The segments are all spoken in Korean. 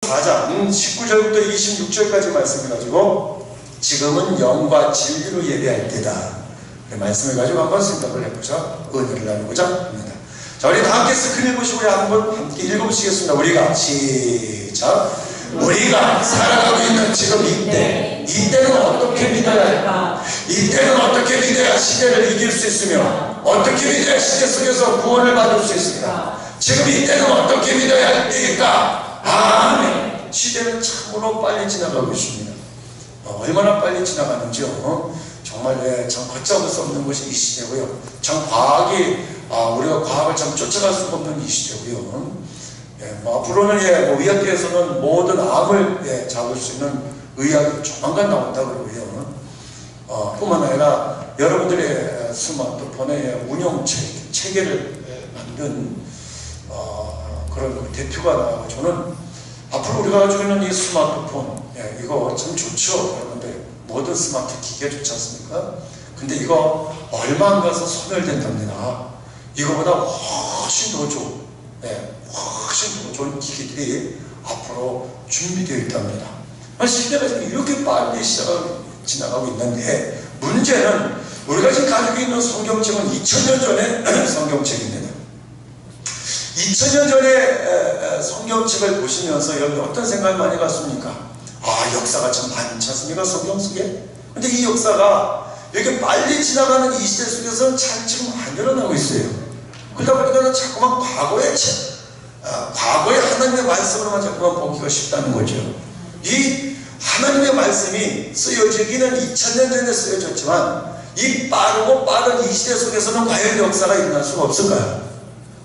4장 19절부터 26절까지 말씀을 가지고 지금은 영과 진리로 예배할 때다, 말씀을 가지고 한번 생각을 해보자, 은혜를 나누고자 합니다. 자, 우리 다 함께 스크린 보시고 우리 한번 함께 읽어보시겠습니다. 우리가 시작. 우리가 살아가고 있는 지금 이때는 어떻게 믿어야 할까? 이때는 어떻게 믿어야 시대를 이길 수 있으며 어떻게 믿어야 시대 속에서 구원을 받을 수 있을까? 지금 이때는 어떻게 믿어야 할 때일까? 아멘. 시대는 참으로 빨리 지나가고 있습니다. 얼마나 빨리 지나가는지요. 정말 참 걷잡을 수 없는 것이 이 시대고요. 참 과학이 우리가 과학을 참 쫓아갈 수 없는 이 시대고요. 앞으로는 의학계에서는 모든 암을 잡을 수 있는 의학이 조만간 나온다 그러고요. 뿐만 아니라 여러분들의 스마트폰의 운영 체계를 만든 그런 대표가 나와서 저는 앞으로 우리가 가지고 있는 이 스마트폰, 이거 참 좋죠. 여러분들 모든 스마트 기계 좋지 않습니까? 근데 이거 얼마 안 가서 소멸된답니다. 이거보다 훨씬 더 좋은, 훨씬 더 좋은 기기들이 앞으로 준비되어 있답니다. 시대가 이렇게 빨리 지나가고 있는데, 문제는 우리가 지금 가지고 있는 성경책은 2000년 전의 성경책입니다. 2000년 전에 성경책을 보시면서 여러분 어떤 생각을 많이 갖습니까? 역사가 참 많지 않습니까? 성경 속에? 근데 이 역사가 이렇게 빨리 지나가는 이 시대 속에서는 잘 지금 안 일어나고 있어요. 그러다 보니까 자꾸만 과거의 하나님의 말씀으로만 자꾸만 보기가 쉽다는 거죠. 이 하나님의 말씀이 쓰여지기는 2000년 전에 쓰여졌지만 이 빠르고 빠른 이 시대 속에서는 과연 역사가 일어날 수가 없을까요?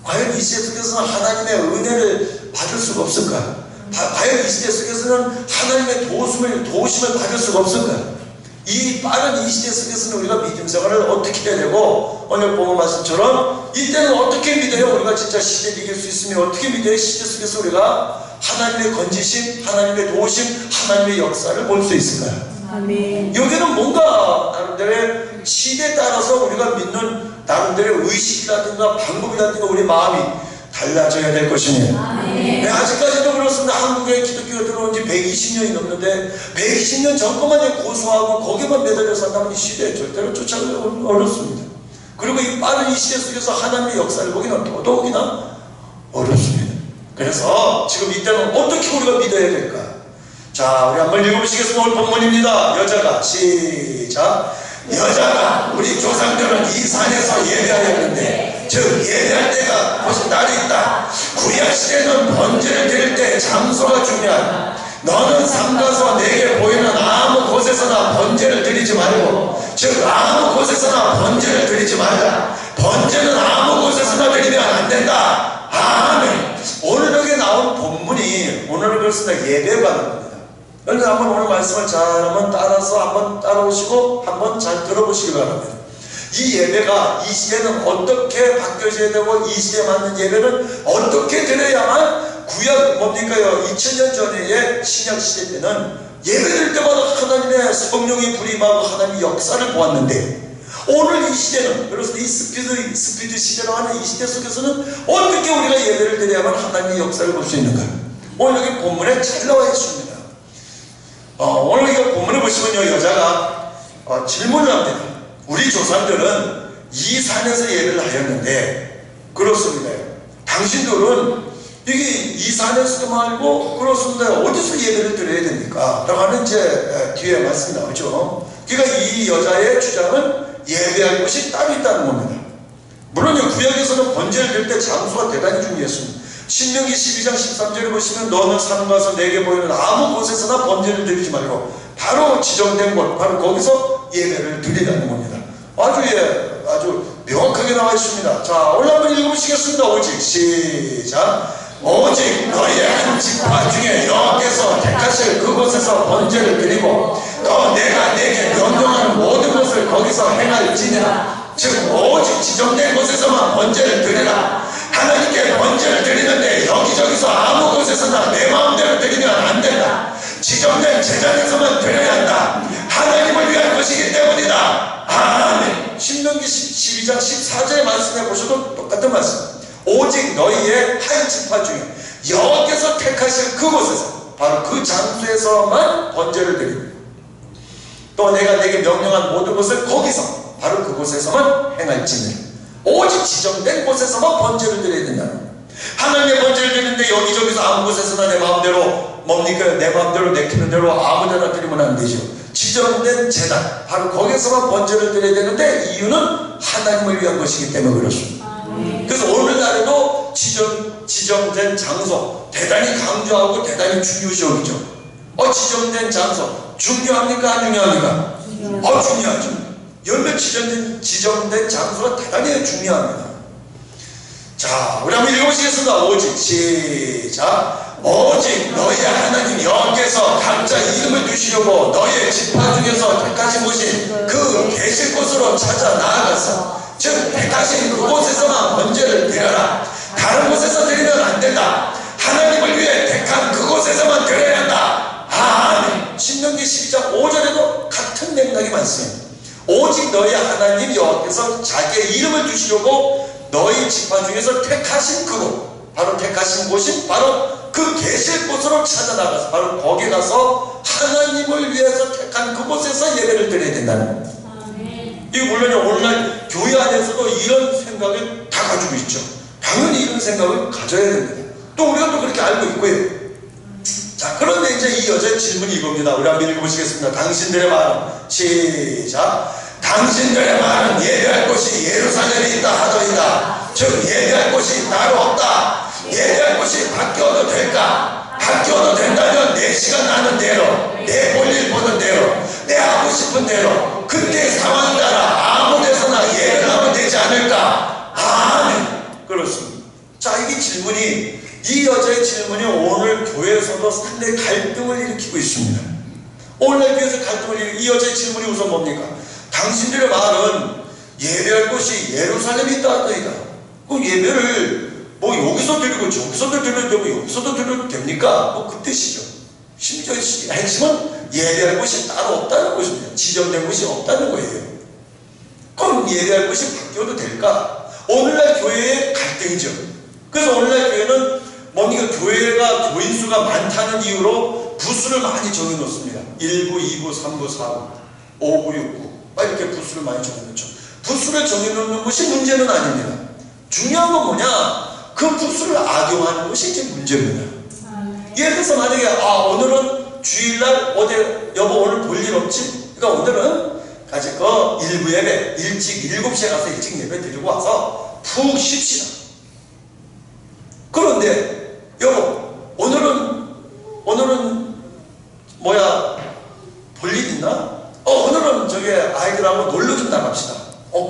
과연 이 시대 속에서는 하나님의 은혜를 받을 수가 없을까요? 과연 이 시대 속에서는 하나님의 도우심을 받을 수가 없을까요? 이 빠른 이 시대 속에서는 우리가 믿음 생활을 어떻게 해야 되고, 오늘 본문 말씀처럼 이때는 어떻게 믿어야 우리가 진짜 시대를 이길 수 있으며 어떻게 믿어야 시대 속에서 우리가 하나님의 건지심, 하나님의 도우심, 하나님의 역사를 볼 수 있을까요? 아멘. 여기는 뭔가 나름대로의 시대에 따라서 우리가 믿는 나름대로의 의식이라든가 방법이라든가 우리 마음이 달라져야 될 것입니다. 아직까지도 그렇습니다. 한국에 기독교가 들어온 지 120년이 넘는데 120년 전 것만 고수하고 거기만 매달려 산다면 이 시대에 절대로 쫓아가기 어렵습니다. 그리고 이 빠른 이 시대 속에서 하나님의 역사를 보기는 더더욱이나 어렵습니다. 그래서 지금 이때는 어떻게 우리가 믿어야 될까? 자, 우리 한번 읽어보시겠습니다. 오늘 본문입니다. 여자가 시작. 여자가 우리 조상들은 이 산에서 예배하였는데, 즉 예배할 때가 무슨 날이 있다. 구약시대는 번제를 드릴 때 장소가 중요하다. 너는 삼가서 내게 보이는 아무 곳에서나 번제를 드리지 말고, 즉 아무 곳에서나 번제를 드리지 말라. 번제는 아무 곳에서나 드리면 안 된다. 아멘. 오늘 여기 나온 본문이 오늘은 그렇습니다. 예배관입니다. 그러니까 한번 오늘 말씀을 잘 한번 따라서 한번 따라오시고 한번 잘 들어보시기 바랍니다. 이 예배가 이 시대는 어떻게 바뀌어져야 되고 이 시대에 맞는 예배는 어떻게 드려야만 구약 뭡니까요? 2000년 전의 신약 시대 때는 예배드릴 때마다 하나님의 성령이 불임하고 하나님의 역사를 보았는데, 오늘 이 시대는, 그래서 이 스피드 시대라고 하는 이 시대 속에서는 어떻게 우리가 예배를 드려야만 하나님의 역사를 볼 수 있는가? 오늘 여기 본문에 잘 나와 있습니다. 오늘 이거 본문을 보시면요, 여자가 질문을 합니다. 우리 조상들은 이 산에서 예배를 하였는데, 그렇습니다. 당신들은 이 산에서도 말고 그렇습니다. 어디서 예배를 드려야 됩니까? 라고 하는 이제 뒤에 말씀이 나오죠. 그러니까 이 여자의 주장은 예배할 곳이 따로 있다는 겁니다. 물론 구약에서는 번제를 드릴 때 장소가 대단히 중요했습니다. 신명기 12장 13절에 보시면 너는 산 가서 내게 보이는 아무 곳에서나 번제를 드리지 말고 바로 지정된 곳, 바로 거기서 예배를 드리라는 겁니다. 아주 명확하게 나와 있습니다. 자, 오늘 한번 읽어보시겠습니다. 오직 시작. 오직 너희의 한 지파 중에 여호와께서 택하실 그곳에서 번제를 드리고 또 내가 내게 명령하는 모든 것을 거기서 행할지니라. 즉 오직 지정된 곳에서만 번제를 드리라. 하나님께 번제를 드리는데 여기저기서 아무 곳에서나 내 마음대로 드리면 안 된다. 지정된 제자리에서만 드려야 한다. 하나님을 위한 것이기 때문이다. 아멘. 신명기 12장 14절의 말씀에 보셔도 똑같은 말씀. 오직 너희의 한 지파 중에 여호와께서 택하실 그곳에서, 바로 그 장소에서만 번제를 드립니다. 또 내가 내게 명령한 모든 것을 거기서 바로 그곳에서만 행할지는 오직 지정된 곳에서만 번제를 드려야 된다는 거예요. 하나님의 번제를 드리는데 여기저기서 아무 곳에서나 내 마음대로 뭡니까? 내 마음대로 내키는 대로 아무데나 드리면 안 되죠. 지정된 제단 바로 거기서만 번제를 드려야 되는데 이유는 하나님을 위한 것이기 때문에 그렇습니다. 그래서 오늘날에도 지정된 장소 대단히 강조하고 대단히 중요시 여기죠. 지정된 장소 중요합니까? 안 중요합니까? 중요하죠. 열매 지정된 장소가 대단히 중요합니다. 자, 우리 한번 읽어보시겠습니다. 오직 시작. 오직 너희 하나님 여호와께서 각자 이름을 두시려고 너희의 지파 중에서 택하신 곳이 그 계실 곳으로 찾아 나아가서 즉 택하신 그곳에서만 번제를 드려라. 다른 곳에서 드리면 안 된다. 하나님을 위해 택한 그곳에서만 드려야 한다. 아멘. 신명기 12장 5절에도 같은 맥락이 많습니다. 오직 너희 하나님 여호와께서 자기의 이름을 두시려고 너희 지파 중에서 택하신 그곳, 바로 택하신 곳이 바로 그 계실 곳으로 찾아 나가서 바로 거기 가서 하나님을 위해서 택한 그곳에서 예배를 드려야 된다는 겁니다. 이거 물론 오늘날 교회 안에서도 이런 생각을 다 가지고 있죠. 당연히 이런 생각을 가져야 됩니다. 또 우리가 또 그렇게 알고 있고요. 자, 그런데 이제 이 여자의 질문이 이겁니다. 우리 한번 읽어보시겠습니다. 당신들의 말은 시작. 당신들의 말은 예배할 곳이 예루살렘에 있다 하더이다. 즉 예배할 곳이 따로 없다. 예배할 곳이 바뀌어도 될까? 바뀌어도 된다면 내 시간 나는 대로, 내 볼일 보는 대로, 내 하고 싶은 대로 그때 상황 따라 아무 데서나 예배를 하면 되지 않을까? 아멘. 그렇습니다. 자, 이게 질문이, 이 여자의 질문이 오늘 교회에서도 상당히 갈등을 일으키고 있습니다. 오늘날 교회에서 갈등을 일으키고, 이 여자의 질문이 우선 뭡니까? 당신들의 말은 예배할 곳이 예루살렘에 있다 하더이다. 그 예배를 뭐 여기서 드리고 저기서도 드려도 되고 여기서도 드려도 됩니까? 뭐 그 뜻이죠. 심지어 핵심은 예배할 곳이 따로 없다는 것입니다. 지정된 곳이 없다는 거예요. 그럼 예배할 곳이 바뀌어도 될까? 오늘날 교회의 갈등이죠. 그래서 오늘날 교회는 뭡니까? 교회가 교인 수가 많다는 이유로 부수를 많이 정해놓습니다. 1부, 2부, 3부, 4부, 5부, 6부 이렇게 부수를 많이 정해놓죠. 부수를 정해놓는 것이 문제는 아닙니다. 중요한 건 뭐냐? 그 부수를 악용하는 것이 이제 문제입니다. 예를 들어서 만약에 오늘은 주일날 어디 여보 오늘 볼 일 없지? 그러니까 오늘은 같이 그 일부 예배 일찍 7시에 가서 일찍 예배 드리고 와서 푹 쉽시다. 그런데 여보 오늘은 뭐야 볼 일 있나? 오늘은 저기 아이들하고 놀러 좀 나갑시다.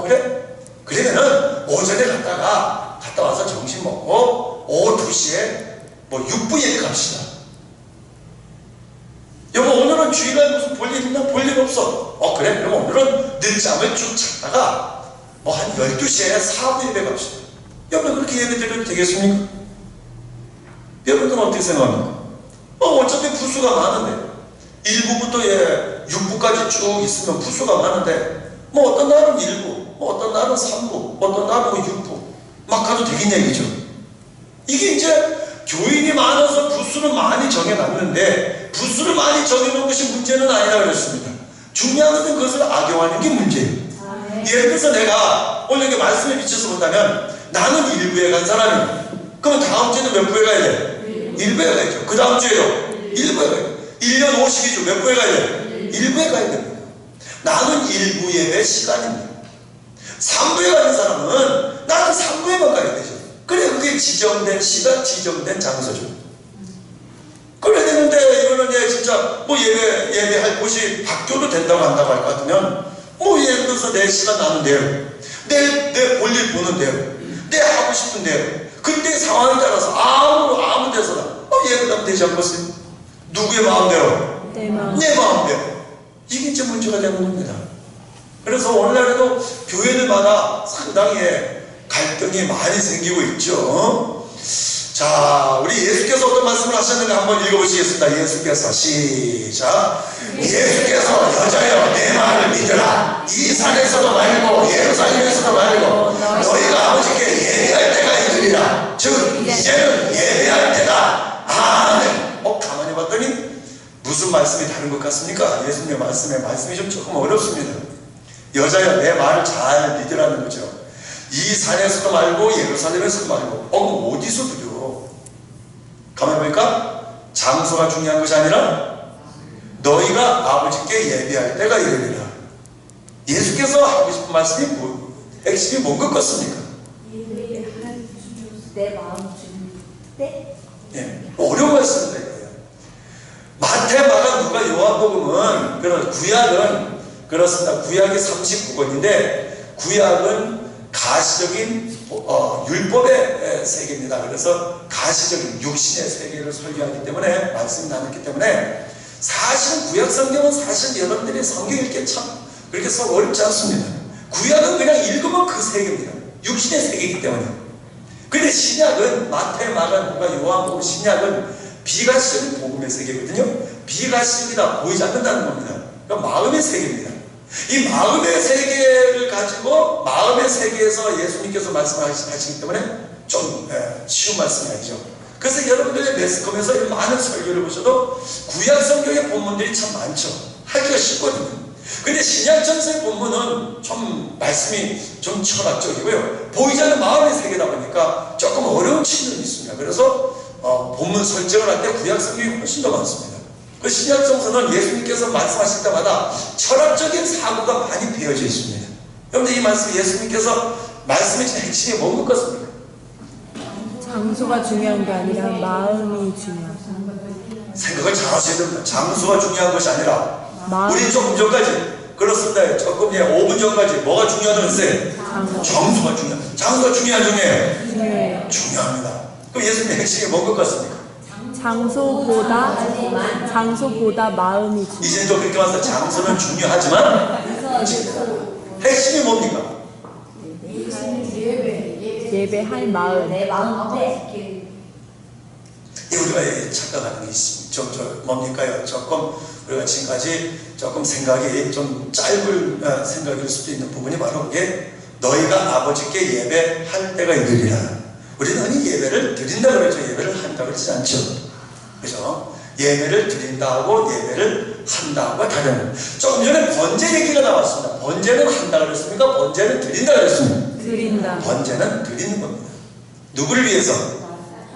그래? 그러면은 오전에 갔다 와서 점심 먹고 오후 2시에 뭐 6부 예배 갑시다. 여보 오늘은 주일날 무슨 볼 일 있나? 볼 일 없어. 그래? 그럼 오늘은 늦잠을 쭉 잤다가 뭐 한 12시에 4부 예배 갑시다. 여러분 그렇게 예배 드려도 되겠습니까? 여러분들은 어떻게 생각합니까? 어차피 부수가 많은데 1부부터 6부까지 쭉 있으면 부수가 많은데 뭐 어떤 날은 1부, 뭐 어떤 날은 3부, 어떤 날은 6부 막 가도 되겠냐 이죠. 이게 이제 교인이 많아서 부수를 많이 정해놨는데 부수를 많이 정해놓은 것이 문제는 아니라 그랬습니다. 중요한 것은 그것을 악용하는 게 문제예요. 예를 들어서 내가 오늘 이렇게 말씀에 비춰서 본다면 나는 1부에 간 사람이에요. 그러면 다음 주에는 몇 부에 가야 돼? 1부에 가야죠. 그 다음 주에도 1부에 가야 돼. 1년 52주 몇 부에 가야 돼? 1부에 가야 됩니다. 나는 1부 예배 시간입니다. 3부에 가는 사람은 나는 3부에만 가야 되죠. 그래 그게 지정된 시간, 지정된 장소죠. 그래야 되는데 이거는 진짜 뭐 예배할 곳이 바뀌어도 된다고 한다고 할 것 같으면 뭐 예를 들어서 내 시간 나는 대로 내 볼일 보는 대로 내 하고 싶은 대로 그때 상황에 따라서 아무 데서나 예배하면 되지 않겠어요? 누구의 마음대로? 내 마음대로. 이게 이제 문제가 되는 겁니다. 그래서 오늘날에도 교회들마다 상당히 갈등이 많이 생기고 있죠. 자, 우리 예수께서 어떤 말씀을 하셨는가 한번 읽어보시겠습니다. 예수께서 시작. 예수께서 여자여 내 말을 믿으라. 이 산에서도 말고 예루살렘에서도 말고 너희가 아버지께 예배할 때가 이르리라. 즉 이제는 예배할 때다. 아멘. 가만히 해봤더니 무슨 말씀이 다른 것 같습니까? 예수님의 말씀이 좀 조금 어렵습니다. 여자야 내 말을 잘 믿으라는 거죠. 이 산에서도 말고 예루살렘에서도 말고 그럼 어디서 들여? 가만히 보니까 장소가 중요한 것이 아니라 너희가 아버지께 예배할 때가 이르리라. 예수께서 하고 싶은 말씀이 핵심이 뭔 것 같습니까? 예배할 내 마음 주는 때? 예, 어려운 말씀입니다. 이거예요. 마태, 마가, 누가, 요한복음은 구약은 그렇습니다. 구약이 39권인데 구약은 가시적인 율법의 세계입니다. 그래서 가시적인 육신의 세계를 설교하기 때문에 말씀이 나눴기 때문에 사실은 구약 성경은 사실 여러분들이 성경 읽기 참 그렇게 썩 어렵지 않습니다. 구약은 그냥 읽으면 그 세계입니다. 육신의 세계이기 때문에. 근데 신약은 마태, 마가, 누가, 요한복음, 신약은 비가시적인 복음의 세계거든요. 비가시적이다 보이지 않는다는 겁니다. 그러니까 마음의 세계입니다. 이 마음의 세계를 가지고 마음의 세계에서 예수님께서 말씀하시기 때문에 좀 쉬운 말씀이 아니죠. 그래서 여러분들의 매스컴에서 이 많은 설교를 보셔도 구약 성경의 본문들이 참 많죠. 하기가 쉽거든요. 근데 신약전서의 본문은 좀 말씀이 좀 철학적이고요. 보이지 않는 마음의 세계다 보니까 조금 어려운 측면이 있습니다. 그래서 본문 설정을 할 때 구약 성경이 훨씬 더 많습니다. 그 신약성서는 예수님께서 말씀하실 때마다 철학적인 사고가 많이 배어져 있습니다. 여러분들 이 말씀 예수님께서 말씀해 주신 핵심이 뭔 것 같습니까? 장소가 중요한 게 아니라 마음이 중요하다. 생각을 잘 하셔야 됩니다. 장소가 중요한 것이 아니라 마음. 우리 조금 전까지 그렇습니다. 조금 5분 전까지 뭐가 중요하다고 했어요? 장소가 중요합니다. 장소가 중요한 중이에요? 중요해요. 중요합니다. 그럼 예수님의 핵심이 뭔 것 같습니까? 장소보다 마음이 중요해요. 이제 또 그렇게 와서 장소는 중요하지만 핵심이 뭡니까? 예배할 마음. 내 마음에 우리가 착각하는 게 있습니다. 뭡니까요? 조금 우리가 지금까지 조금 생각이 좀 짧은 생각일 수도 있는 부분이 바로 그게 너희가 아버지께 예배할 때가 이르리라. 우리는 예배를 드린다 그러죠. 예배를 한다 그러지 않죠. 그죠? 예배를 드린다고 예배를 한다고 다른. 조금 전에 번제 얘기가 나왔습니다. 번제는 한다 그랬습니까? 번제는 드린다 그랬습니다. 드린다. 번제는 드리는 겁니다. 누구를 위해서?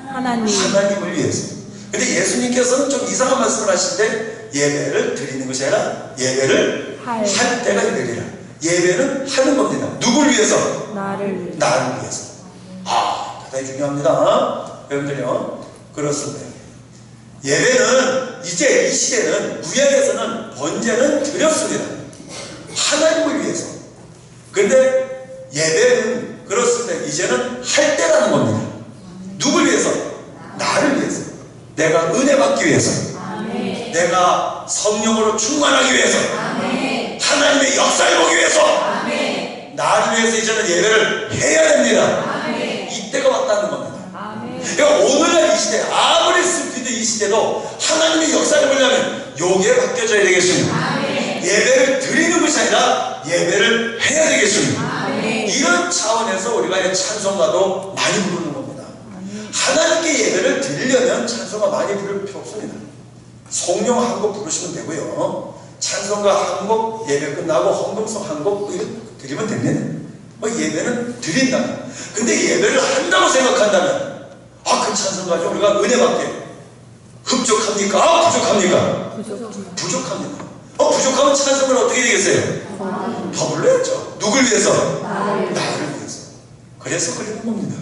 하나님을 위해서. 근데 예수님께서는 좀 이상한 말씀을 하시는데 예배를 드리는 것이 아니라 예배를 할 때가 이르리라. 예배는 하는 겁니다. 누구를 위해서? 나를 위해서. 대단히 중요합니다. 여러분들요. 그렇습니다. 예배는 이제 이 시대는 구약에서는 번제는 드렸습니다. 하나님을 위해서. 그런데 예배는 그렇습니다. 이제는 할 때라는 겁니다. 누굴 위해서? 나를 위해서. 내가 은혜 받기 위해서. 아멘. 내가 성령으로 충만하기 위해서. 아멘. 하나님의 역사를 보기 위해서. 아멘. 나를 위해서 이제는 예배를 해야 됩니다. 아멘. 이때가 왔다는 겁니다. 아멘. 그러니까 오늘날 이 시대, 아무리 슬피도 이 시대도 하나님의 역사를 보려면 요게 바뀌어져야 되겠습니다. 아멘. 예배를 드리는 것이 아니라 예배를 해야 되겠습니다. 아멘. 이런 차원에서 우리가 찬송가도 많이 부르는 겁니다. 하나님께 예배를 드리려면 찬송가 많이 부를 필요 없습니다. 송영 한 곡 부르시면 되고요. 찬송가 한 곡 예배 끝나고 헌금송 한 곡 드리면 됩니다. 예배는 드린다. 근데 예배를 한다고 생각한다면 그 찬송가 좀 우리가 은혜 받게 흡족합니까? 부족합니까? 부족합니다. 부족하면 찬송을 어떻게 되겠어요? 더 불러야죠. 누굴 위해서? 나를 위해서. 그래서 그러는 겁니다.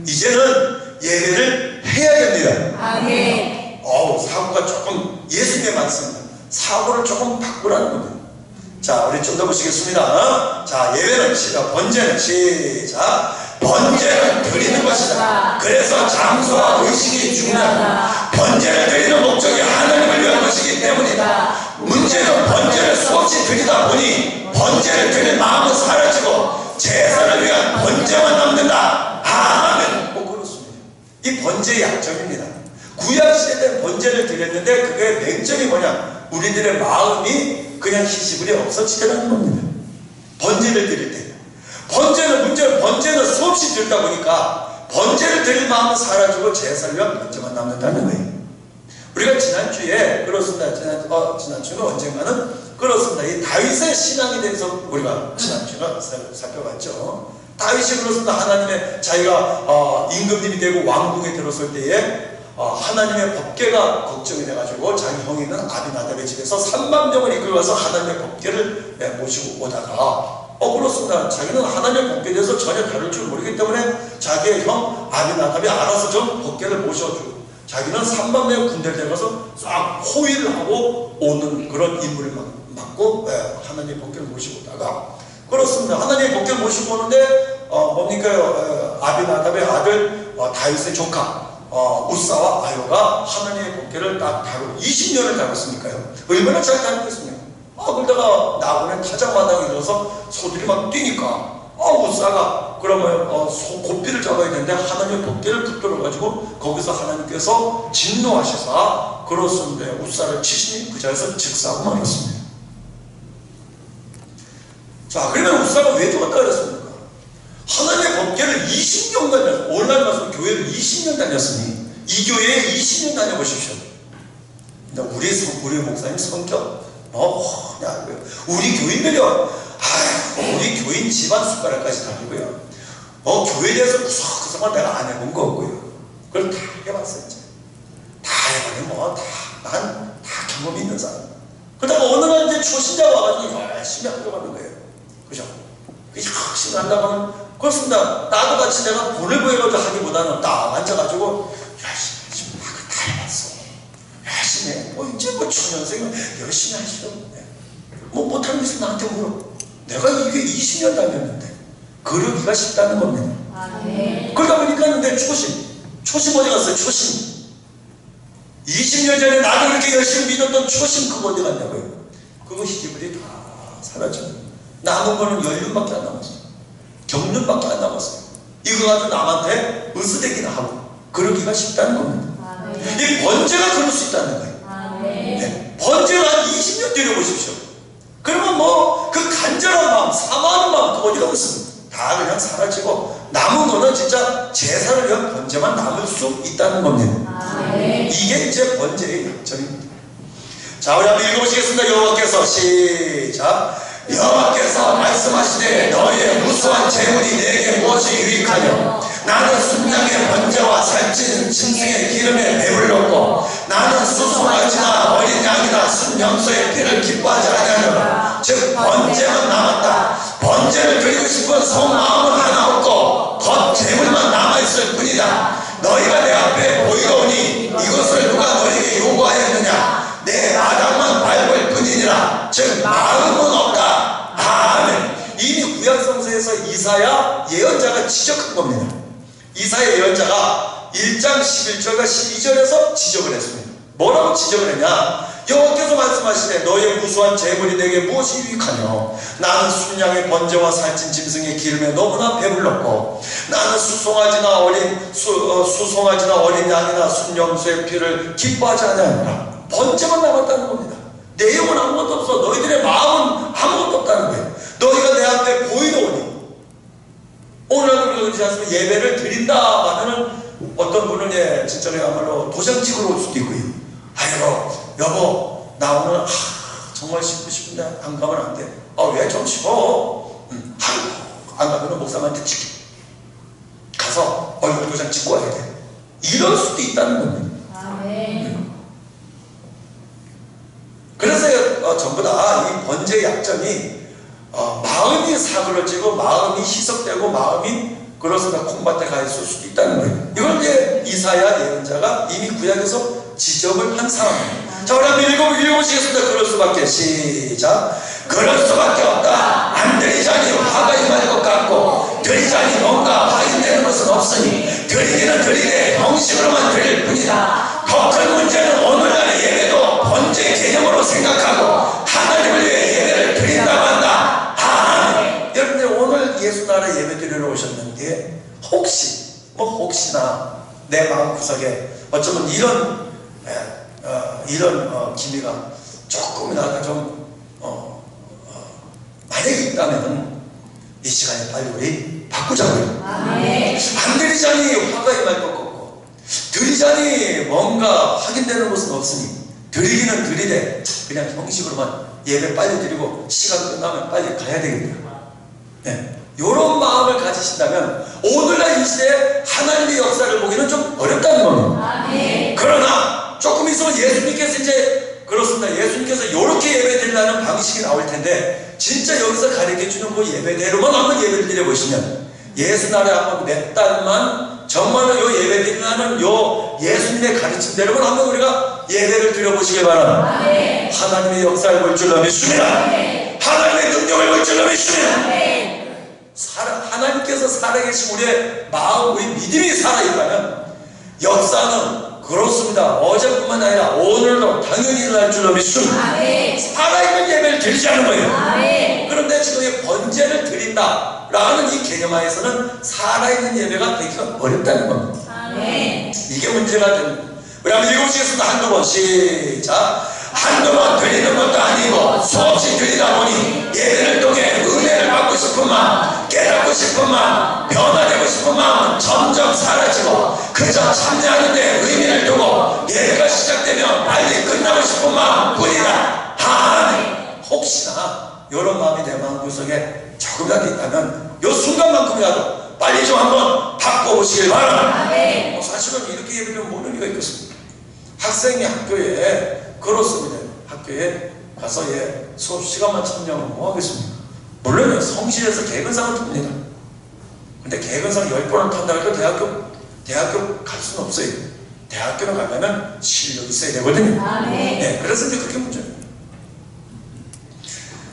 이제는 예배를 해야 됩니다. 아멘. 사고가 조금 예수님의 말씀입니다. 사고를 조금 바꾸라는 겁니다. 자, 우리 좀 더 보시겠습니다. 자, 예배는 번제는 번제는 드리는 것이다. 그래서 장소와 의식이 중요하다. 번제를 드리는 목적이 하나님을 위한 것이기 때문이다. 문제는 번제를 수없이 드리다 보니 번제를 드릴 마음은 사라지고 제사를 위한 번제만 남는다. 아멘. 그렇습니다. 이 번제의 약점입니다. 구약시대 때는 번제를 드렸는데 그게 맹점이 뭐냐? 우리들의 마음이 그냥 희시불이 없어지더라는 겁니다. 번제를 드릴 때. 번제는 수없이 드리다 보니까 번제를 드릴 마음은 사라지고 제사를 위한 번제만 남는다는 거예요. 우리가 지난주에 그렇습니다. 지난주는 언젠가는 그렇습니다. 이 다윗의 신앙에 대해서 우리가 지난주는 살펴봤죠. 다윗이 그렇습니다. 하나님의 자기가 임금님이 되고 왕궁에 들었을 때에 하나님의 법궤가 걱정이 돼가지고 자기 형이 있는 아비나답의 집에서 3만 명을 이끌어가서 하나님의 법궤를 모시고 오다가 그렇습니다. 자기는 하나님의 법궤에 대해서 전혀 다룰 줄 모르기 때문에 자기의 형 아비나답이 알아서 좀 법궤를 모셔주고 자기는 3만 명의 군대를 데려가서 싹 호위를 하고 오는 그런 임무를 맡고 하나님의 법궤를 모시고 오다가 그렇습니다. 하나님의 법궤를 모시고 오는데 뭡니까 아비나답의 아들 다윗의 조카 우사와 아요가 하나님의 법궤를 딱 다루고 20년을 다뤘으니까요. 얼마나 잘 다루겠습니까? 그러다가 나군의 타작마당에 들어서 소들이 막 뛰니까 우사가 그러면 고삐를 잡아야 되는데 하나님의 법궤를 붙들어가지고 거기서 하나님께서 진노하셔서 그렇습니다. 우사를 치시니 그 자리에서 즉사하고 말았습니다. 자, 그러면 우사가 왜 죽었다 그랬습니까? 하나님의 법궤를 20년 다녔어요. 오늘날 가서 교회를 20년 다녔으니 이 교회에 20년 다녀보십시오. 근데 우리 목사님 성격 우리 교인들이요 우리 교인 집안 숟가락까지 다니고요 교회에 대해서 구석구석은 내가 안 해본 거 없고요 그걸 다 해봤어요. 이제 다 해보니 난 다 경험이 있는 사람. 그러다가 어느 날 이제 초신자가 와가지고 열심히 하려고 하는 거예요. 그죠? 열심히 한다고 하면 그렇습니다. 나도 같이 내가 본을 보여가지고 하기보다는 딱 앉아가지고 열심히 다 해봤어. 열심히 해. 이제 초년생은 열심히 하시죠. 못하는 게 있으면 나한테 물어. 내가 이게 20년 다녔는데 그러기가 쉽다는 겁니다. 그러다 보니까 내 초심 어디 갔어요? 초심. 20년 전에 나도 이렇게 열심히 믿었던 초심 그거 어디 갔냐고요. 그거 희귀물이 다 사라져요. 남은 거는 연륜밖에 안 남았어요. 경륜밖에 안 남았어요. 이거 가지고 남한테 으스대기나 하고 그러기가 쉽다는 겁니다. 이 번제가 그럴 수 있다는 거예요. 네. 번제를 한 20년 들여보십시오. 그러면 그 간절한 마음, 사모하는 마음 그거 어디가 있습니까? 다 그냥 사라지고 남은 거는 진짜 제사를 위한 번제만 남을 수 있다는 겁니다. 이게 이제 번제의 약점입니다. 자, 우리 한번 읽어보시겠습니다. 여호와께서 시작. 여호와께서 말씀하시되 너희의 무수한 재물이 내게 무엇이 유익하냐. 나는 순양의 번제와 살찐 짐승의 기름에 배불렀고 나는 수송아지나 어린 양이나 순염소의 피를 기뻐하지 아니하노라. 즉 번제만 남았다. 번제를 드리고 싶은 속마음은 하나 없고 겉 재물만 남아있을 뿐이다. 너희가 내 앞에 보이오니 이것을 누가 너희에게 요구하였느냐. 내 마당만 밟을 뿐이니라. 즉 마음은 없다. 아멘. 이미 구약성서에서 이사야 예언자가 지적한 겁니다. 이사야 예언자가 1장 11절과 12절에서 지적을 했습니다. 뭐라고 지적을 했냐. 여호와께서 말씀하시되 너희의 무수한 재물이 내게 무엇이 유익하냐. 나는 순양의 번제와 살찐 짐승의 기름에 너무나 배불렀고 나는 수송아지나 어린 양이나 순염소의 피를 기뻐하지 않느니라. 번제만 남았다는 겁니다. 내용은 아무것도 없어. 너희들의 마음은 아무것도 없다는 거예요. 너희가 내 앞에 보이노니 오늘 우리가 그러지 않습니까? 예배를 드린다 하면은 어떤 분은 진짜 내가말로 도장 찍으러 올 수도 있고요. 아이고 여보 나 오늘 정말 씻고 싶은데 안 가면 안 돼. 왜 좀 쉬고 안 가면 목사님한테 찍기 가서 얼굴 도장 찍고 와야 돼. 이럴 수도 있다는 겁니다. 그래서 전부 다 이 번제의 약점이 마음이 사그러지고 마음이 희석되고 마음이 그렇습니다. 콩밭에 가 있을 수도 있다는 거예요. 이걸 이제 이사야 예언자가 이미 구약에서 지적을 한 상황입니다. 자, 우리 한번 읽어보시겠습니다. 그럴 수밖에. 시작. 그럴 수밖에 없다. 안 드리자니 화가 임할 것 같고 드리자니 뭔가 확인되는 것은 없으니 드리기는 드리되 형식으로만 드릴 뿐이다. 더 큰 문제는 오늘날의 예배도 번제 개념으로 생각하고 하나님을 위해 예배를 드린다고 한다. 여러분들 오늘 예수나라 예배 드리러 오셨는데 혹시나 내 마음구석에 어쩌면 이런 기미가 조금이나마 좀 만약에 있다면 이 시간에 빨리 우리 바꾸자고요. 안 드리자니 화가 임할 것 같고 드리 드리자니 뭔가 확인되는 것은 없으니 드리기는 드리되 그냥 형식으로만 예배 빨리 드리고 시간 끝나면 빨리 가야 되겠다. 네. 이런 마음을 가지신다면 오늘날 이 시대에 하나님의 역사를 보기는 좀 어렵다는 겁니다. 그러나 조금 있으면 예수님께서 이제 그렇습니다. 예수님께서 이렇게 예배 드리라는 방식이 나올 텐데 진짜 여기서 가르쳐주는 그 예배대로만 한번 예배를 드려보시면 예수 나라에 한번 몇 달만 정말로 요 예배 드리라는 요 예수님의 가르침대로만 한번 우리가 예배를 드려보시길 바랍니다. 하나님의 역사를 볼 줄로 믿습니다. 하나님의 능력을 볼 줄로 믿습니다. 하나님께서 살아계신 우리의 마음, 우리 믿음이 살아있다면 역사는 그렇습니다. 어제뿐만 아니라 오늘도 당연히 일어날 줄로 믿습니다. 살아있는 예배를 드리지 않는 거예요. 그런데 지금 이 번제를 드린다라는 이 개념하에서는 살아있는 예배가 되기가 어렵다는 겁니다. 이게 문제가 됩니다. 우리 한번 읽어보시겠습니다. 한두 번 시작. 한두 번 드리는 것도 아니고 수없이 드리다 보니 예배를 통해 은혜를 받고 싶은 마음, 깨닫고 싶은 마음, 변화되고 싶은 마음은 점점 사라지고 그저 참여하는데 의미를 두고 예배가 시작되면 빨리 끝나고 싶은 마음뿐이다. 아멘. 혹시나 이런 마음이 내 마음구석에 조금이라도 있다면 이 순간만큼이라도 빨리 좀 한번 바꿔보시길 바랍니다. 사실은 이렇게 예배를 못 의미가 있겠습니다. 학생이 학교에 그렇습니다. 학교에 가서 수업 시간만 참여하면 뭐 하겠습니까? 물론 성실해서 개근상을 탑니다. 근데 개근상 10번을 탄다고 해도 대학교 갈 수는 없어요. 대학교는 가려면 실력이 있어야 되거든요. 네, 그래서 이제 그렇게 문제입니다.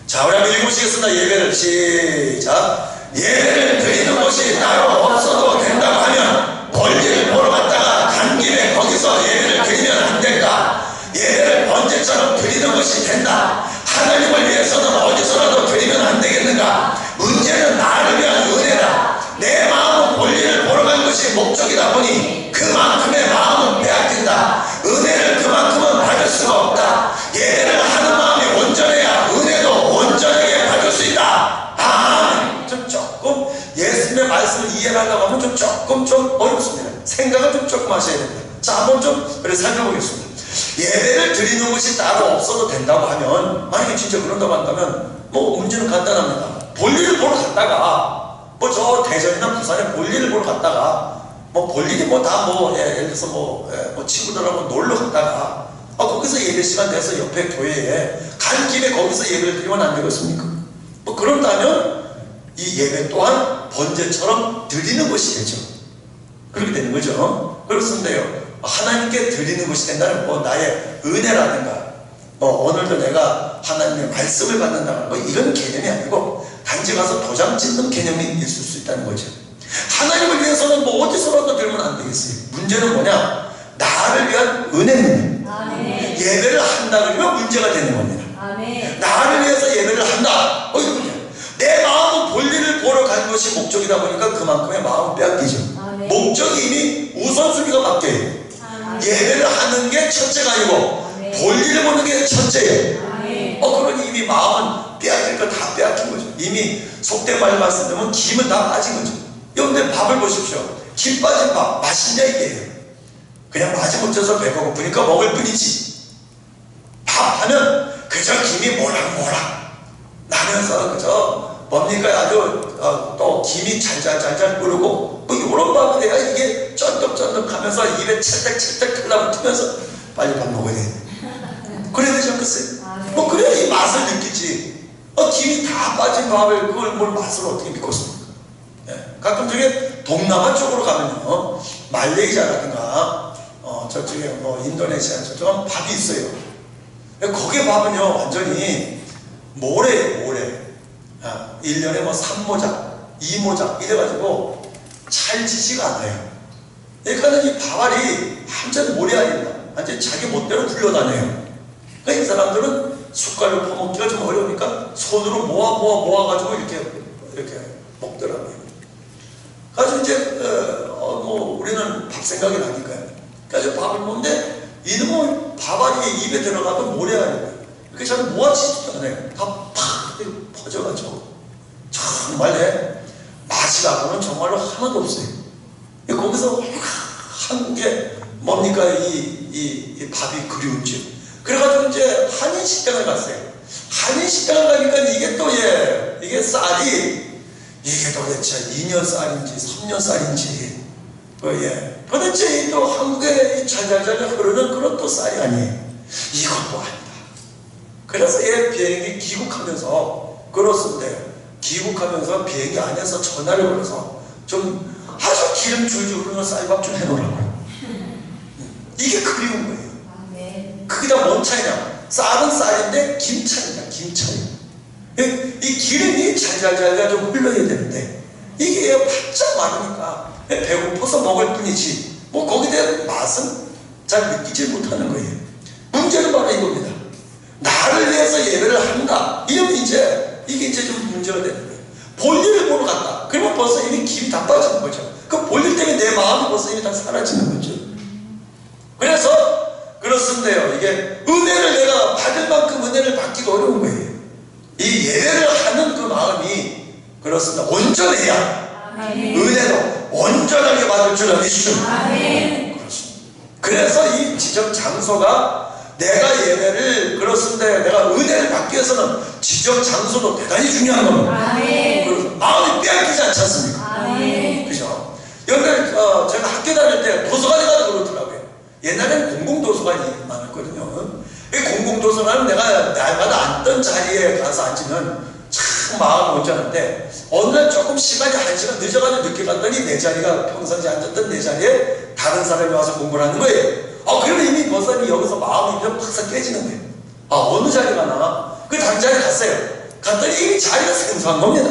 자, 우리 한번 읽어보시겠습니다. 예배를 시작. 예배를 드리는 곳이 따로 없어도 된다고 하면 볼일을 보러 갔다가 간 김에 거기서 예배를 드리면 안 될까? 예배를 번제처럼 드리는 것이 된다. 하나님을 위해서는 어디서라도 드리면 안 되겠는가? 문제는 나를 위한 은혜다. 내 마음은 볼일을 보러 간 것이 목적이다 보니 그만큼의 마음은 빼앗긴다. 은혜를 그만큼은 받을 수가 없다. 예배를 하는 마음이 온전해야 은혜도 온전하게 받을 수 있다. 아멘. 좀 조금 예수님의 말씀을 이해하려고 하면 좀 어렵습니다. 생각을 조금 하셔야 됩니다. 자, 한번 좀 우리 살펴보겠습니다. 예배를 드리는 것이 따로 없어도 된다고 하면 만약에 진짜 그런다고 한다면 뭐 문제는 간단합니다. 볼일을 보러 갔다가 뭐 저 대전이나 부산에 볼일을 보러 갔다가 뭐 볼일이 뭐 다 뭐 예를 들어서 뭐 친구들하고 놀러 갔다가 거기서 예배 시간 돼서 옆에 교회에 간 김에 거기서 예배를 드리면 안 되겠습니까? 뭐 그런다면 이 예배 또한 번제처럼 드리는 것이 되죠. 그렇게 되는 거죠. 그렇습니다요. 하나님께 드리는 것이 된다는 뭐 나의 은혜라든가 뭐 오늘도 내가 하나님의 말씀을 받는다는 뭐 이런 개념이 아니고 단지 가서 도장 찍는 개념이 있을 수 있다는 거죠. 하나님을 위해서는 뭐 어디서라도 드리면 안 되겠어요. 문제는 뭐냐? 나를 위한 은혜입니다. 예배를 한다 그러면 문제가 되는 겁니다. 나를 위해서 예배를 한다. 이거 문제야. 내 마음은 볼일을 보러 간 것이 목적이다 보니까 그만큼의 마음을 빼앗기죠. 목적이 이미 우선순위가 바뀌어요. 예배를 하는 게 첫째가 아니고 볼일을 보는 게 첫째예요. 그러니 이미 마음은 빼앗길 거 다 빼앗긴 거죠. 이미 속된 말 말씀드리면 김은 다 빠진 거죠. 여러분들 밥을 보십시오. 김 빠진 밥 맛있냐 이게요. 그냥 마지못해서 배가 고프니까 먹을 뿐이지. 밥 하면 그저 김이 모락모락 나면서 그저 뭡니까 아주 또 김이 잘잘 끓고 뭐 이런 밥을 내가 이게 쫀득쫀득하면서 입에 찰떡찰떡 달라붙으면서 빨리 밥 먹어야 돼. 그래야 되지 않겠어요? 뭐 그래야 이 맛을 느끼지. 김이 다 빠진 밥을 그걸 뭘 맛을 어떻게 믿겠습니까? 가끔 저게 동남아 쪽으로 가면요 말레이시아라든가 저쪽에 뭐 인도네시아 저쪽은 밥이 있어요. 거기 밥은요 완전히 모래 1년에 뭐 3모작 2모작 이래가지고 찰지지가 않아요. 그러니까 이 밥알이 완전 모래 아닙니다. 완전 자기 멋대로 굴러다녀요. 그러니까 이 사람들은 숟갈로 퍼먹기가 좀 어려우니까 손으로 모아가지고 이렇게 먹더라고요. 그래서 이제 뭐 우리는 밥 생각이 나니까요. 그래서 밥을 먹는데 이놈의 밥알이 입에 들어가도 모래 아닙니다. 그게 잘 모아지지도 않아요. 다 팍 퍼져가지고 정말 맛이라고는 정말로 하나도 없어요. 거기서 한국의 뭡니까? 이 밥이 그리운지요. 그래가지고 이제 한인식당을 갔어요. 한인식당을 가니까 이게 또 이게 쌀이 이게 도대체 2년 쌀인지 3년 쌀인지 도대체 또 한국에 잘잘잘 흐르는 그런 또 쌀이 아니에요. 이것도 아니다. 그래서 비행기 귀국하면서 그렇습니다. 귀국하면서 비행기 안에서 전화를 걸어서 좀 아주 기름 줄줄 흐르는 쌀밥 좀 해놓으라고. 이게 그리운 거예요. 그게 뭔 차이냐? 쌀은 쌀인데 김차이다. 김차이. 이 기름이 잘잘잘 좀 흘러야 되는데 이게 바짝 마르니까 배고파서 먹을 뿐이지 뭐 거기에 대한 맛은 잘 느끼지 못하는 거예요. 문제는 바로 이겁니다. 나를 위해서 예배를 한다. 이러면 이게 이제 좀 문제가 되는 거예요. 볼일을 보러 갔다. 그러면 벌써 이미 김이 다 빠지는 거죠. 그 볼일 때문에 내 마음이 벌써 이미 다 사라지는 거죠. 그래서 그렇습니다. 이게 은혜를 내가 받을 만큼 은혜를 받기도 어려운 거예요. 이 예배를 하는 그 마음이 그렇습니다. 온전해야 은혜도 온전하게 받을 줄 믿습니다. 그렇습니다. 그래서 이 지적 장소가 내가 예배를 그렇습니다. 내가 은혜를 받기 위해서는 지적 장소도 대단히 중요한 겁니다. 마음이 빼앗기지 않지 않습니까? 그죠? 여러분들 제가 학교 다닐 때 도서관에 가도 그렇더라고요. 옛날에는 공공도서관이 많았거든요. 이 공공도서관은 내가 날마다 앉던 자리에 가서 앉으면 참 마음 온전한데 어느 날 조금 시간이 1시간 늦어가지고 늦게 갔더니 내 자리가 평상시에 앉았던 내 자리에 다른 사람이 와서 공부를 하는 거예요. 그러면 이미 벌써 여기서 마음이 그냥 팍싹 깨지는 거예요. 어느 자리 가나? 그 다른 자리 갔어요. 갔더니 이미 자리가 생소한 겁니다.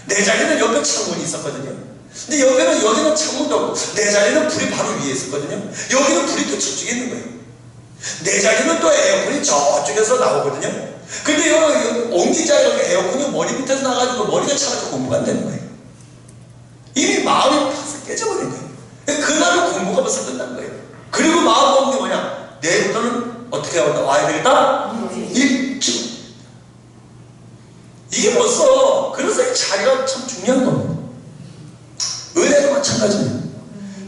내 자리는 옆에 창문이 있었거든요. 근데 여기는 창문도 없고 내 자리는 불이 바로 위에 있었거든요. 여기는 불이 또 저쪽에 있는 거예요. 내 자리는 또 에어컨이 저쪽에서 나오거든요. 근데 여기 옮긴 자리가 에어컨이 머리 밑에서 나가지고 머리가 차가지고 공부가 안 되는 거예요. 이미 마음이 팍싹 깨져버린 거예요. 그날은 공부가 벌써 끝난 거예요. 그리고 마음 먹는 게 뭐냐? 내일부터는 어떻게 와야 되겠다? 일찍. 이게 벌써 그래서 이 자리가 참 중요한 겁니다. 은혜도 마찬가지입니다.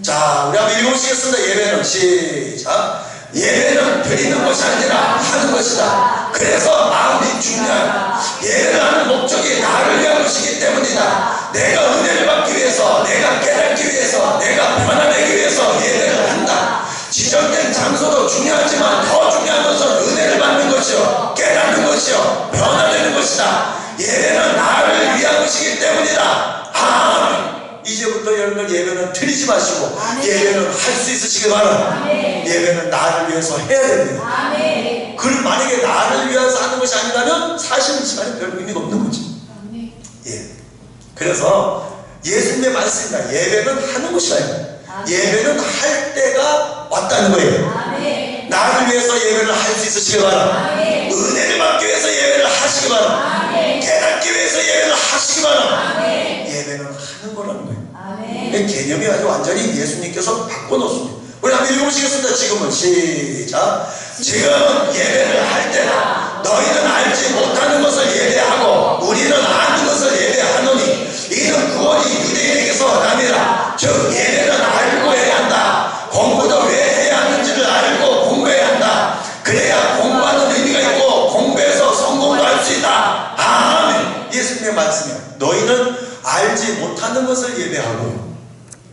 자, 우리 한번 읽어보시겠습니다. 예배는 시작. 예배는 드리는 것이 아니라 하는 것이다. 그래서 마음이 중요하다. 예배를 하는 목적이 나를 위한 것이기 때문이다. 내가 은혜를 받기 위해서, 내가 깨닫기 위해서, 내가 변화되기 위해서 예배를 한다. 지정된 장소도 중요하지만 더 중요한 것은 은혜를 받는 것이요, 깨닫는 것이요, 변화되는 것이다. 예배는 나를 위한 것이기 때문이다. 아멘. 이제부터 여러분들 예배는 드리지 마시고 예배는 할 수 있으시기 바랍니다. 예배는 나를 위해서 해야 됩니다. 그럼 만약에 나를 위해서 하는 것이 아니라면 사실 이 시간에 별 의미가 없는 거죠. 그래서 예수님의 말씀입니다. 예배는 하는 것이 아니에요. 예배는 할 때가 왔다는 거예요. 나를 위해서 예배를 할 수 있으시기 바랍니다. 은혜를 받기 위해서 예배를 하시기 바랍니다. 깨닫기 위해서 예배를 하시기 바랍니다. 예배는 하는 거라는 거예요. 개념이 아주 완전히 예수님께서 바꿔놓습니다. 우리 한번 읽어보시겠습니다. 지금은 시작. 지금 예배를 할 때다. 너희는 알지 못하는 것을 예배하고 우리는 아는 것을 예배하노니 이는 구원이 유대인에게서 남이라. 즉 예배는 알고 해야 한다. 공부도 왜 해야 하는지를 알고 공부해야 한다. 그래야 공부하는 의미가 있고 공부해서 성공도 할 수 있다. 아멘. 예수님의 말씀이야. 너희는 알지 못하는 것을 예배하고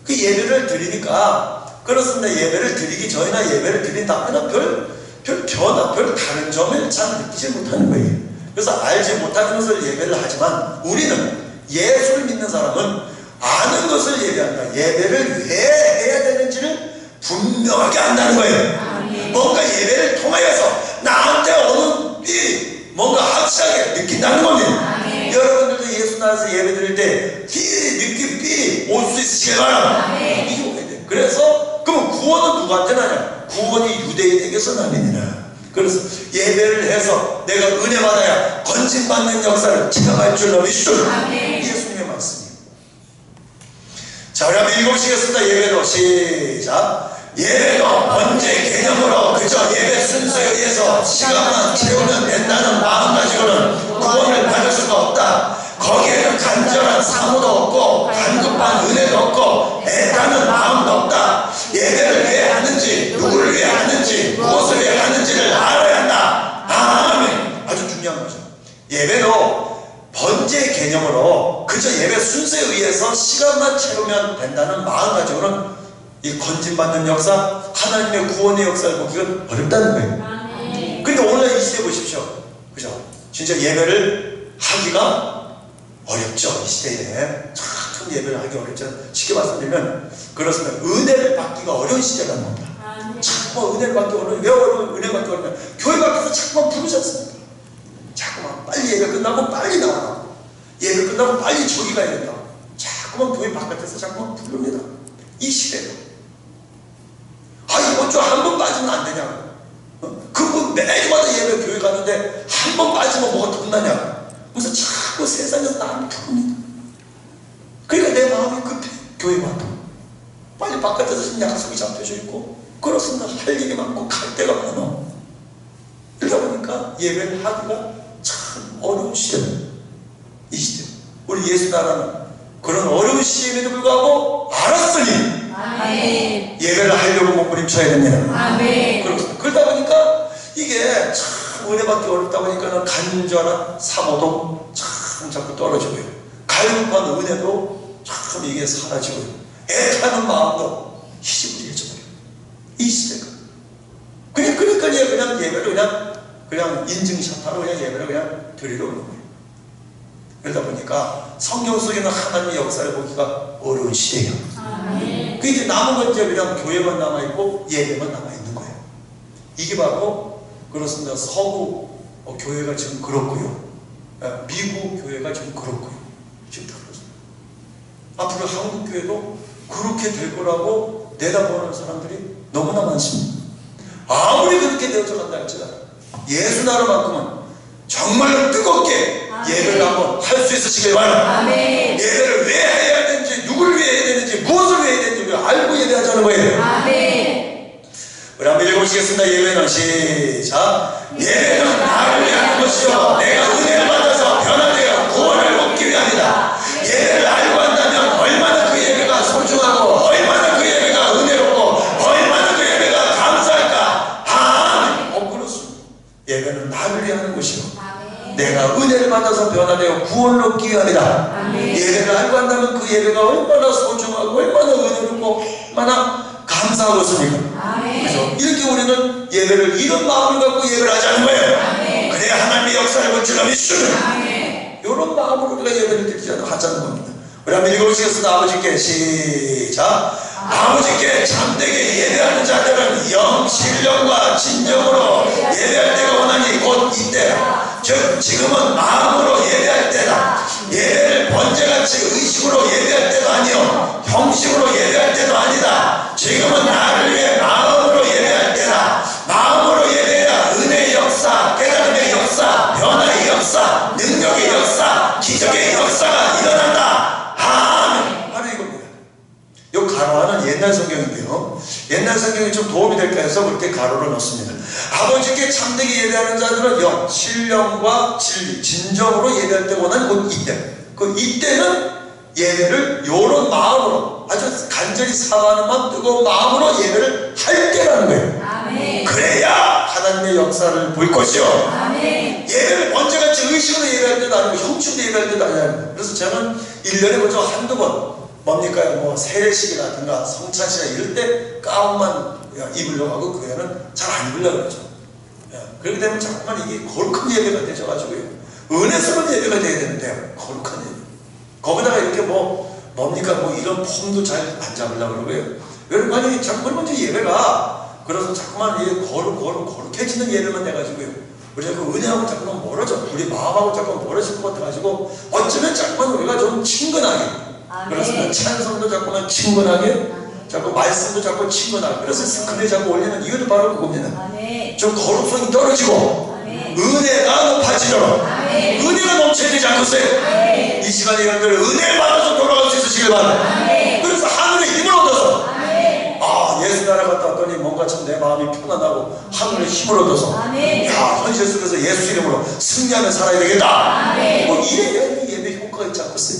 그 예배를 드리니까 그렇습니다. 예배를 드리기 전이나 예배를 드린 다음에는 별 변화, 별 다른 점을 잘 느끼지 못하는 거예요. 그래서 알지 못하는 것을 예배를 하지만 우리는 예수를 믿는 사람은 아는 것을 예배한다. 예배를 왜 해야 되는지를 분명하게 안다는 거예요. 뭔가 예배를 통하여서 나한테 오는 이 뭔가 확실하게 느낀다는 겁니다. 여러분들도 예수 나라에서 예배 드릴 때 느낌 삐 올 수 있으시길 바랍니다. 이게 오게 돼. 그래서 그럼 구원은 누구한테 나냐? 구원이 유대인에게서 나느니라. 그래서 예배를 해서 내가 은혜 받아야 건진받는 역사를 체험할 줄로 믿습니다. 예수님의 말씀이에요. 자, 우리 한번 읽어보시겠습니다. 예배도 시작. 예배도 언제 개념으로 그저 예배 순서에 의해서 시간만 채우면 된다는 마음 가지고는 구원을 받을 수가 없다. 거기에는 간절한 사모도 없고 간급한 은혜도 없고 애타는 마음도 없다. 예배를 왜 하는지, 누구를 위해 하는지, 무엇을 위해 하는지를 알아야 한다. 아멘. 아주 중요한 거죠. 예배도 번제 개념으로 그저 예배 순서에 의해서 시간만 채우면 된다는 마음가짐으로는 이 건진받는 역사, 하나님의 구원의 역사를 보기가 어렵다는 거예요. 근데 오늘 이 시대 보십시오. 그죠? 진짜 예배를 하기가 어렵죠. 이 시대에 참 예배를 하기 어렵죠. 쉽게 말씀드리면 그렇습니다. 은혜를 받기가 어려운 시대가 나옵니다. 자꾸만 은혜를 받기 어려운, 왜 어려운 은혜 받기 어려우면 교회 밖에서 자꾸만 부르셨습니다. 자꾸만 빨리 예배 끝나고 빨리 나오라고, 예배 끝나고 빨리 저기 가야 된다고 자꾸만 교회 바깥에서 자꾸만 부릅니다. 이 시대도 이번 주 한 번 빠지면 안 되냐고, 그거 매주마다 예배 교회 가는데 한 번 빠지면 뭐가 덧나냐고, 그래서 자꾸 세상에서 나를 부릅니다. 그러니까 내 마음이 급해. 교회 와도 빨리 바깥에서 지금 약속이 잡혀져 있고 그렇습니다. 할 일이 많고 갈 데가 많아. 그러다 보니까 예배를 하기가 참 어려운 시대입니다. 이 시대. 우리 예수 나라는 그런 어려운 시대임에도 불구하고 알았으니 아멘. 예배를 하려고 몸부림쳐야 됩니다. 아멘. 그렇습니다. 그러다 보니까 이게 참 은혜 받기 어렵다 보니까는 간절한 사모도 참 자꾸 떨어지고요. 갈급한 은혜도 참 이게 사라지고요. 애타는 마음도 희지부지해져버려요. 이 시대가. 그러니까 그냥 예배를 그냥 인증샷하러 그냥 예배를 그냥 드리러 오는 거예요. 그러다 보니까 성경 속에는 하나님의 역사를 보기가 어려운 시대예요. 그 이제 남은 건 이제 그냥 교회만 남아있고 예배만 남아있는 거예요. 이게 바로 그렇습니다. 서구 교회가 지금 그렇고요. 미국 교회가 지금 그렇고요. 지금 다 그렇습니다. 앞으로 한국 교회도 그렇게 될 거라고 내다보는 사람들이 너무나 많습니다. 아무리 그렇게 되어져 간다 할지라도 예수 나라만큼은 정말로 뜨겁게 예배를 한번 할 수 있으시길 바랍니다. 예배를 왜 해야 되는지, 누구를 위해 해야 되는지, 무엇을 위해 해야 되는지 알고 예배하자는 거예요. 우리 한번 읽어보시겠습니다. 예배는 시작. 예배는 나를 위한 것이요 내가 은혜를 받아서 변화되어 구원을 얻기 위함이다. 예배를 알고 한다면 얼마나 그 예배가 소중하고 얼마나 그 예배가 은혜롭고 얼마나 그 예배가 감사할까. 아멘. 그렇습니다. 예배는 나를 위해 하는 것이요 내가 은혜를 받아서 변화되어 구원을 얻기 위함이다. 예배를 알고 한다면 그 예배가 얼마나 소중하고 얼마나 은혜롭고 얼마나 감사하겠습니까? 그래서 이렇게 우리는 예배를 이런 마음을 갖고 예배를 하자는 거예요. 그래야 하나님의 역사를 볼 줄로 믿습니다. 이런 마음으로 우리가 예배를 드리자는 하자는 겁니다. 우리 한번 읽어보시겠습니다. 아버지께 시작. 아버지께 참되게 예배하는 자들은 영신령과 진정으로 예배할 때가 오나니 곧 이때라. 즉 지금은 마음으로 예배할 때다. 예배를 번제같이 의식으로 예배할 때도 아니요 형식으로 예배할 때도 아니다. 지금은 나를 위해 마음으로 예배할 때다. 마음으로 예배해야 은혜의 역사, 깨달음의 역사, 변화의 역사, 능력의 역사, 기적의 역사가 일어난다. 아멘. 바로 이겁니다. 이 가로하는 옛날 성경인데요, 옛날 성경이 좀 도움이 될까 해서 그렇게 가로를 넣습니다. 아버지께 참되게 예배하는 자들은 영, 신령과 진리, 진정으로 예배할 때 원하는 곧 이때. 그 이때는 예배를 요런 마음으로 아주 간절히 사랑하는 마음, 뜨거운 마음으로 예배를 할 때라는 거예요. 그래야 하나님의 역사를 볼 것이요. 예배를 번제같이 의식으로 예배할 때도 아니고 형식으로 예배할 때도 아니에요. 그래서 저는 1년에 그저 한두 번 뭡니까 뭐 세례식이라든가 성찬식이나 이럴 때 가운만 입으려고 하고 그 외에는 잘 안 입으려고 그러죠. 그렇게 되면 자꾸만 이게 거룩한 예배가 되셔가지고요, 은혜스러운 예배가 돼야 되는데 거룩한 예배, 거기다가 이렇게 뭡니까 이런 폼도 잘 안 잡으려고 그러고요. 여러분이 자꾸 먼저 예배가 그래서 자꾸만 이게 거룩해지는 예배만 돼가지고요, 우리가 그 은혜하고 자꾸만 멀어져, 우리 마음하고 자꾸만 멀어질 것 같아가지고 어쩌면 자꾸만 우리가 좀 친근하게, 그래서 찬송도 자꾸만 친근하게, 자꾸 말씀도 자꾸 친근하게, 그래서 스크린에 자꾸 올리는 이유도 바로 그겁니다. 좀 거룩성이 떨어지고 은혜가 높아지도록, 은혜가 넘쳐야 되지 않겠어요? 이 시간에 여러분들 은혜를 받아서 돌아갈 수 있으시길 바랍니다. 그래서 하늘의 힘을 얻어서 예수 나라 갔다 왔더니 뭔가 참 내 마음이 편안하고 하늘의 힘을 얻어서 야, 현실 속에서 예수 이름으로 승리하며 살아야 되겠다. 이래야 예배 효과가 있지 않겠어요?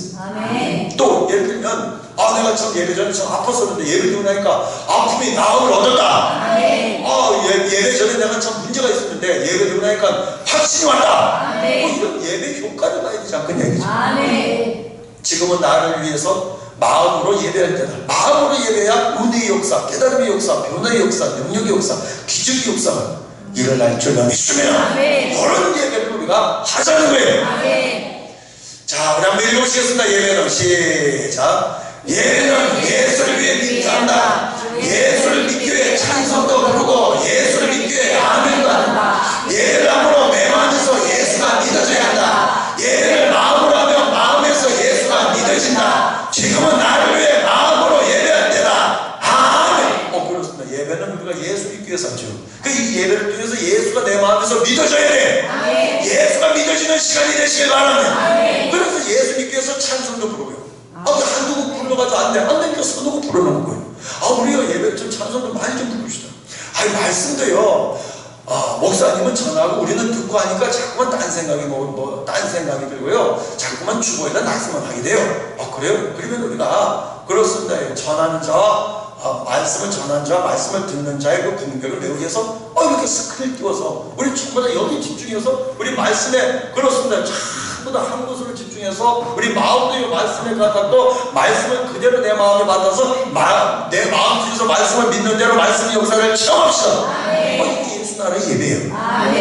또 예를 들면 아, 내가 참 예배 전에 참 아팠었는데 예배 드리고 나니까 아픔이 나음을 얻었다. 예배 전에 내가 참 문제가 있었는데 예배 드리고 나니까 확신이 왔다. 이런 예배 효과를 봐야 되지 않겠냐 이거죠. 지금은 나를 위해서 마음으로 예배할 때다. 마음으로 예배야 은혜의 역사, 깨달음의 역사, 변화의 역사, 능력의 역사, 기적의 역사가 일어날 줄만 믿으면 그런 예배를 우리가 하자는 거예요. 자, 우리 한번 읽어보시겠습니다. 예배는 시작. 예배는 예수를 위해 믿는다. 예수를 믿기 위해 찬송도 부르고 예수를 믿기 위해 아멘도 한다. 예배를 함으로 내 마음에서 예수가 믿어져야 한다. 예배를 마음으로 하면 마음에서 예수가 믿어진다. 지금은 나를 위해 마음으로 예배할 때다. 아멘. 그렇습니다. 예배는 우리가 예수 믿기 위해서 하죠. 이 예배를 통해서 예수가 내 마음에서 믿어져야 돼. 예수가 믿어지는 시간이 되시길 바랍니다. 그래서 예수 믿기 위해서 찬송도 부르고요. 한두 곡 불러가지고 안 돼. 안 되니까 서너 곡 불러놓은 거예요. 우리가 예배 좀 찬송도 많이 좀 부릅시다. 말씀도요. 목사님은 전하고 우리는 듣고 하니까 자꾸만 딴 생각이 딴 생각이 들고요. 자꾸만 주보에다 낙서만 하게 돼요. 그래요? 그러면 우리가 그렇습니다. 전하는 자와 말씀을 전하는 자와 말씀을 듣는 자의 그 공격을 배우기 위해서 이렇게 스크린 띄워서 우리 전부 다 여기 집중해서 우리 말씀에 그렇습니다. 전부 다 한 곳으로 집중해서 우리 마음도 이 말씀에 갖고 말씀을 그대로 내 마음에 받아서 내 마음 속에서 말씀을 믿는 대로 말씀의 역사를 체험합시다. 이게 예수 나라의 예배예요.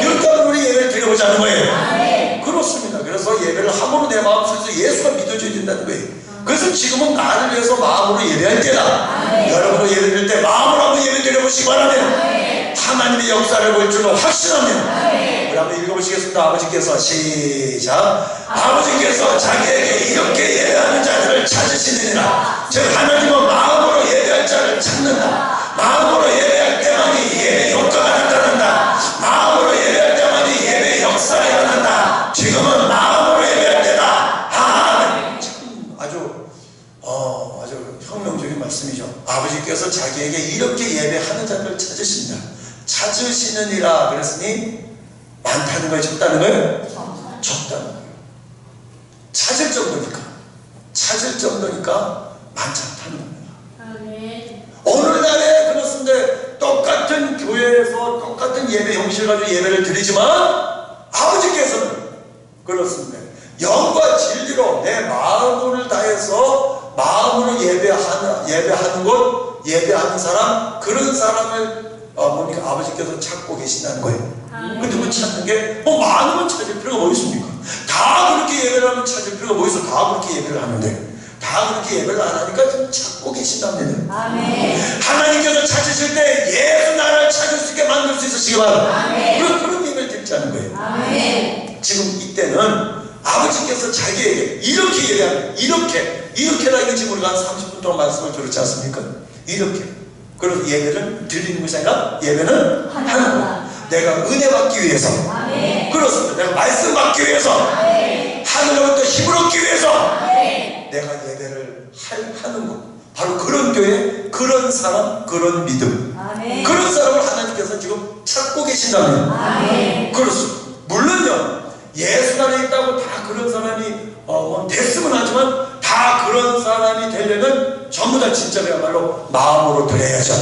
이렇게 하면 우리 예배를 드려보자는 거예요. 그렇습니다. 그래서 예배를 함으로 내 마음 속에서 예수가 믿어져야 된다는 거예요. 그래서 지금은 나를 위해서 마음으로 예배할 때다. 여러분도 예배 드릴 때 마음으로 한번 예배 드려보시기 바랍니다. 하나님의 역사를 볼 줄로 확신합니다. 우리 한번 읽어보시겠습니다. 아버지께서 시작. 아버지께서 자기에게 이렇게 예배하는 자들을 찾으시느니라. 즉 하나님은 마음으로 예배할 자를 찾는다. 마음으로 예배할 때만이 예배 효과가 나타난다. 마음으로 예배할 때만이 예배 역사가 일어난다. 지금은 마음으로 예배할 때다. 아멘. 참 아주 혁명적인 말씀이죠. 아버지께서 자기에게 이렇게 예배하는 자들을 찾으시느니라 그랬으니 많다는 거예요? 적다는 거예요? 적다는 거예요. 찾을 정도니까 많지 않다는 겁니다. 오늘날에 그렇습니다. 똑같은 교회에서 똑같은 예배 형식을 가지고 예배를 드리지만 아버지께서는 그렇습니다. 영과 진리로 내 마음을 다해서 마음으로 예배하는 곳, 예배하는 사람, 그런 사람을 아버지께서 찾고 계신다는 거예요. 근데 그 찾는 게 많으면 찾을 필요가 뭐 있습니까? 다 그렇게 예배를 하면 찾을 필요가 뭐 있어? 다 그렇게 예배를 하는데 다 그렇게 예배를 안 하니까 지금 찾고 계신답니다. 하나님께서 찾으실 때 예수 나라를 찾을 수 있게 만들 수 있으시기 바랍니다. 그런 예배를 드리자는 거예요. 지금 이때는 아버지께서 자기에게 이렇게 예배하는 이렇게라 이거 지금 우리가 한 30분 동안 말씀을 들었지 않습니까? 이렇게. 그래서 예배를 드리는 것이 아니라 예배는 하는 거예요. 내가 은혜 받기 위해서, 그렇습니다. 내가 말씀 받기 위해서, 하늘로부터 힘을 얻기 위해서 내가 예배를 하는 것. 바로 그런 교회, 그런 사람, 그런 믿음, 그런 사람을 하나님께서 지금 찾고 계신다면 그렇습니다. 물론요, 예수 안에 있다고 다 그런 사람이 됐으면 하지만 다 그런 사람이 되려면 전부 다 진짜 그야말로 마음으로 드려야죠.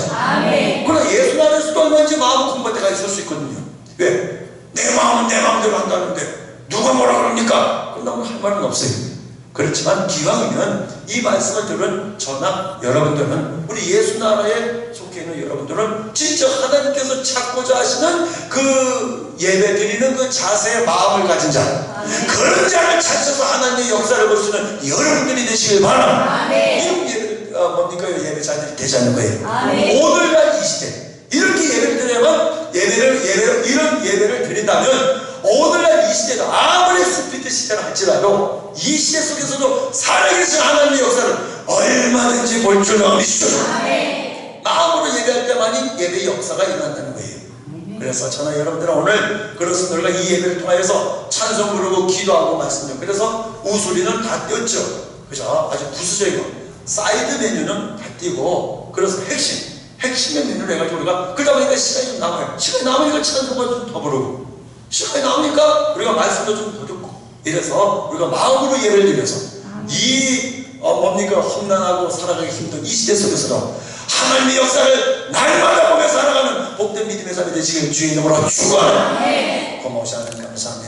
그러나 예수 안에서도 얼마든지 마음 공부할 때가 있을 수 있거든요. 왜? 내 마음은 내 마음대로 한다는데 누가 뭐라 그럽니까? 그럼 할 말은 없어요. 그렇지만 기왕이면 이 말씀을 들은 저나 여러분들은, 우리 예수 나라에 속해 있는 여러분들은 진짜 하나님께서 찾고자 하시는 그 예배 드리는 그 자세의 마음을 가진 자, 그런 자를 찾아서 하나님의 역사를 볼 수 있는 여러분들이 되시길 바랍니다. 이런 예배자들이 되자는 거예요. 오늘날 이 시대 이렇게 예배를 드리면 이런 예배를 드린다면 오늘날 이 시대도 아무리 스피드 시대라 할지라도 이 시대 속에서도 살아계신 하나님의 역사를 얼마든지 볼 줄 믿으시오. 마음으로 예배할 때만이 예배의 역사가 일어난다는 거예요. 그래서 저는 여러분들은 오늘 그렇습니다. 우리가 이 예배를 통해서 찬송 부르고 기도하고 말씀드려요. 그래서 우수리는 다 띄었죠. 그죠? 아주 부수적이고 사이드 메뉴는 다 띄고, 그래서 핵심의 메뉴를 해가지고 우리가 그러다 보니까 시간이 좀 남아요. 시간이 남으니까 찬송을 좀 더 부르고, 시간이 남으니까 우리가 말씀도 좀 더 듣고, 이래서 우리가 마음으로 예배를 드려서 이 뭡니까? 험난하고 살아가기 힘든 이 시대 속에서도 하나님의 역사를 날마다 보며 살아가는 복된 믿음의 삶이 되시길 주의 이름으로 축원합니다. 고마우시 하나님 감사합니다.